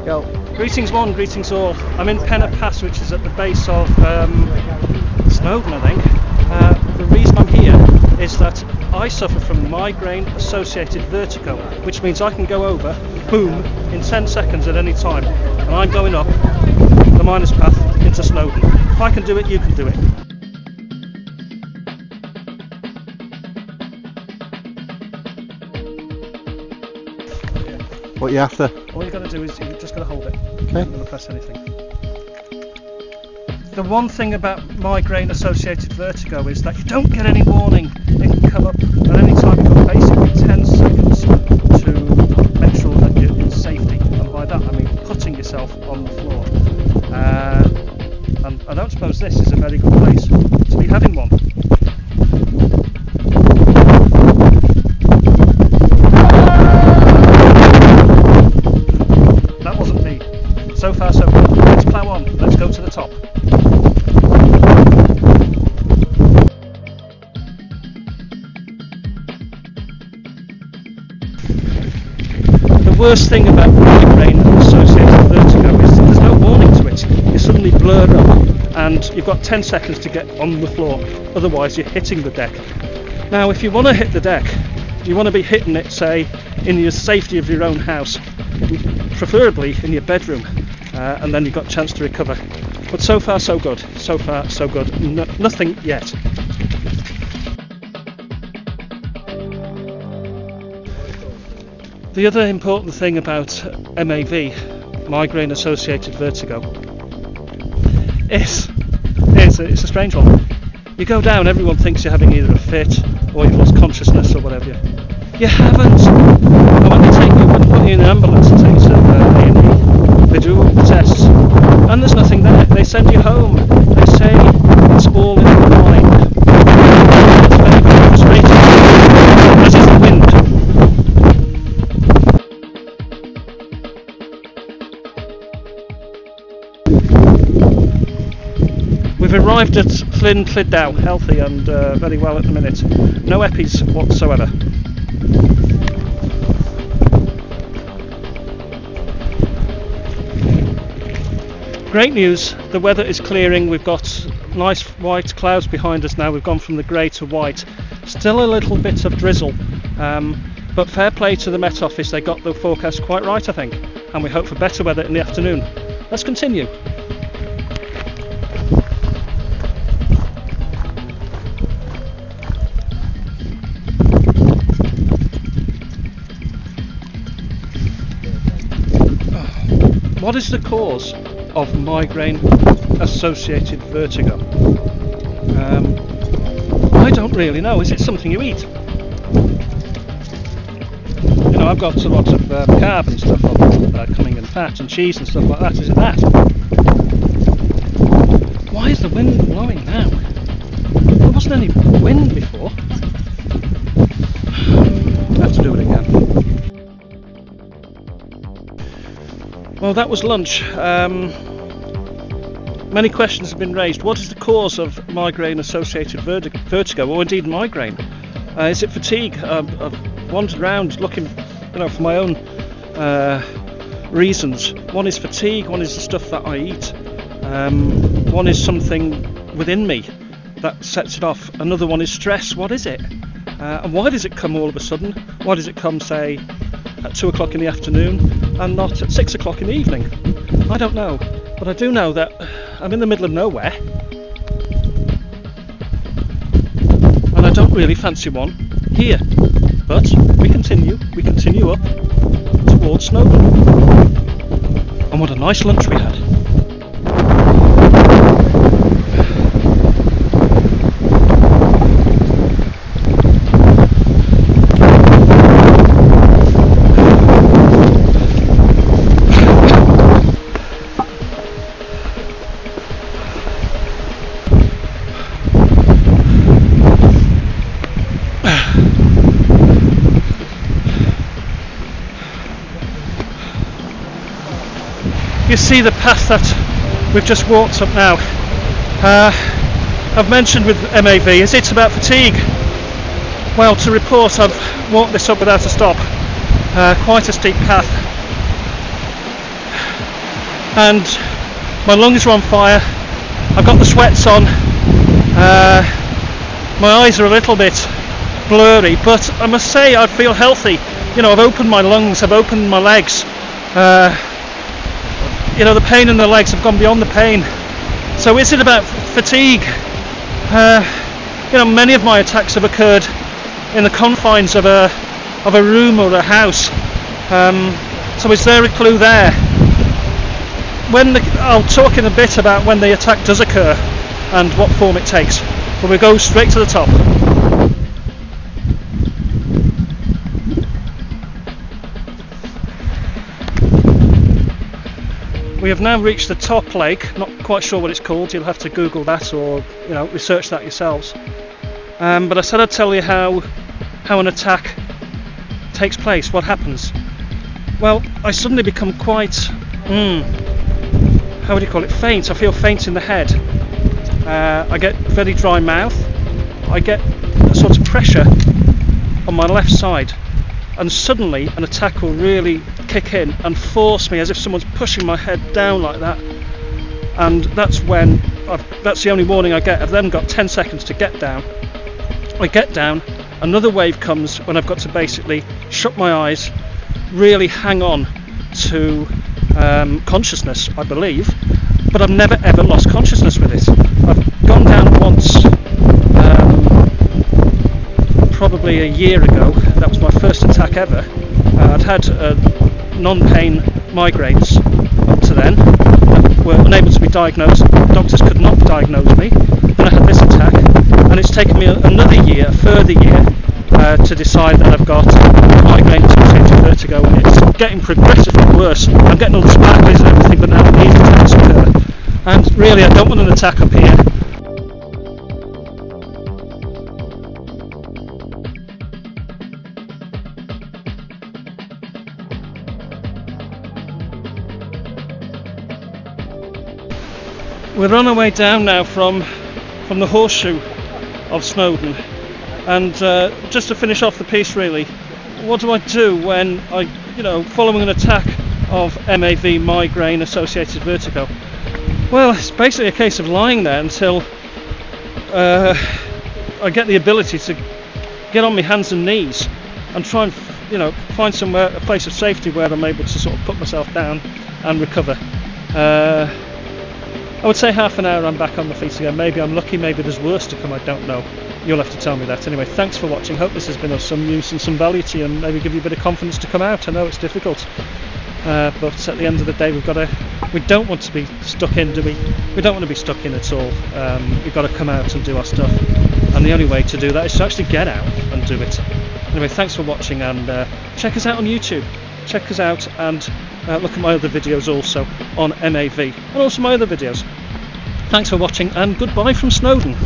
Yo, greetings one, greetings all. I'm in Penna Pass, which is at the base of Snowdon, I think. The reason I'm here is that I suffer from migraine associated vertigo, which means I can go over, boom, in 10 seconds at any time. And I'm going up the miners path into Snowdon. If I can do it, you can do it. What are you after? All you got to do is you're just got to hold it. Okay. I'm going to press anything. The one thing about migraine associated vertigo is that you don't get any warning. It can come up at any time. You've got basically 10 seconds to make sure that you're in safety. And by that I mean putting yourself on the floor. And I don't suppose this is a very good place to be having one. So far so good. Let's plough on. Let's go to the top. The worst thing about migraine associated vertigo is there's no warning to it. You suddenly blur up and you've got 10 seconds to get on the floor, otherwise you're hitting the deck. Now if you want to hit the deck, you want to be hitting it, say, in the safety of your own house, preferably in your bedroom. And then you've got a chance to recover. But so far so good. So far so good. Nothing yet. The other important thing about MAV, migraine associated vertigo, is it's a strange one. You go down, everyone thinks you're having either a fit or you've lost consciousness or whatever. You haven't. And when they take you and put you in an ambulance and take you to A&E, they do all the tests, and there's nothing there. They send you home. They say it's all in the mind. It's very, very frustrating, as is the wind. We've arrived at Llynllydau, healthy and very well at the minute. No eppies whatsoever. Great news, the weather is clearing. We've got nice white clouds behind us now. We've gone from the grey to white. Still a little bit of drizzle, but fair play to the Met Office, they got the forecast quite right I think, and we hope for better weather in the afternoon. Let's continue. What is the cause of migraine associated vertigo? I don't really know. Is it something you eat? You know, I've got a lot of carb and stuff coming in, fat and cheese and stuff like that. Is it that? Why is the wind blowing now? There wasn't any wind before. I have to do it again. Well, that was lunch. Many questions have been raised. What is the cause of migraine associated vertigo, or indeed migraine? Is it fatigue? I've wandered around looking, for my own reasons. One is fatigue, one is the stuff that I eat, one is something within me that sets it off, another one is stress. What is it? And why does it come all of a sudden? Why does it come, say, at 2 o'clock in the afternoon and not at 6 o'clock in the evening? I don't know, but I do know that I'm in the middle of nowhere and I don't really fancy one here, but we continue up towards Snowdon. And what a nice lunch we had. You see the path that we've just walked up now. I've mentioned with MAV, is it about fatigue? Well, to report, I've walked this up without a stop. Quite a steep path. and my lungs are on fire. I've got the sweats on. My eyes are a little bit blurry, but I must say I feel healthy. You know, I've opened my lungs, I've opened my legs. You know, the pain in the legs have gone beyond the pain. So is it about fatigue? You know, many of my attacks have occurred in the confines of a room or a house. So is there a clue there? I'll talk in a bit about when the attack does occur and what form it takes. But we go straight to the top. We have now reached the top lake. Not quite sure what it's called. You'll have to Google that, or you know, research that yourselves. But I said I'd tell you how an attack takes place. What happens? Well, I suddenly become quite how would you call it? Faint. I feel faint in the head. I get very dry mouth. I get a sort of pressure on my left side, and suddenly an attack will really kick in and force me, as if someone's pushing my head down like that. And that's when that's the only warning I get. I've then got 10 seconds to get down. I get down, another wave comes when I've got to basically shut my eyes, really hang on to consciousness, I believe, but I've never ever lost consciousness with it. I've gone down once, probably a year ago. That was my first attack ever. I'd had non-pain migraines up to then, were unable to be diagnosed. Doctors could not diagnose me. Then I had this attack, and it's taken me another year, a further year, to decide that I've got migraine associated vertigo, and it's getting progressively worse. I'm getting all the sparklies and everything, but now these attacks occur. And really, I don't want an attack up here. We're on our way down now from the Horseshoe of Snowdon, and just to finish off the piece, really, what do I do when following an attack of MAV, migraine associated vertigo? Well, it's basically a case of lying there until I get the ability to get on my hands and knees and try and find somewhere, a place of safety where I'm able to sort of put myself down and recover. I would say half an hour I'm back on my feet again. Maybe I'm lucky, maybe there's worse to come, I don't know. You'll have to tell me that. Anyway, thanks for watching. Hope this has been of some use and some value to you, and maybe give you a bit of confidence to come out. I know it's difficult, but at the end of the day, we don't want to be stuck in, do we? We don't want to be stuck in at all. We've got to come out and do our stuff, and the only way to do that is to actually get out and do it. Anyway, thanks for watching, and check us out on YouTube. Check us out and look at my other videos also on MAV, and also my other videos. Thanks for watching, and goodbye from Snowdon.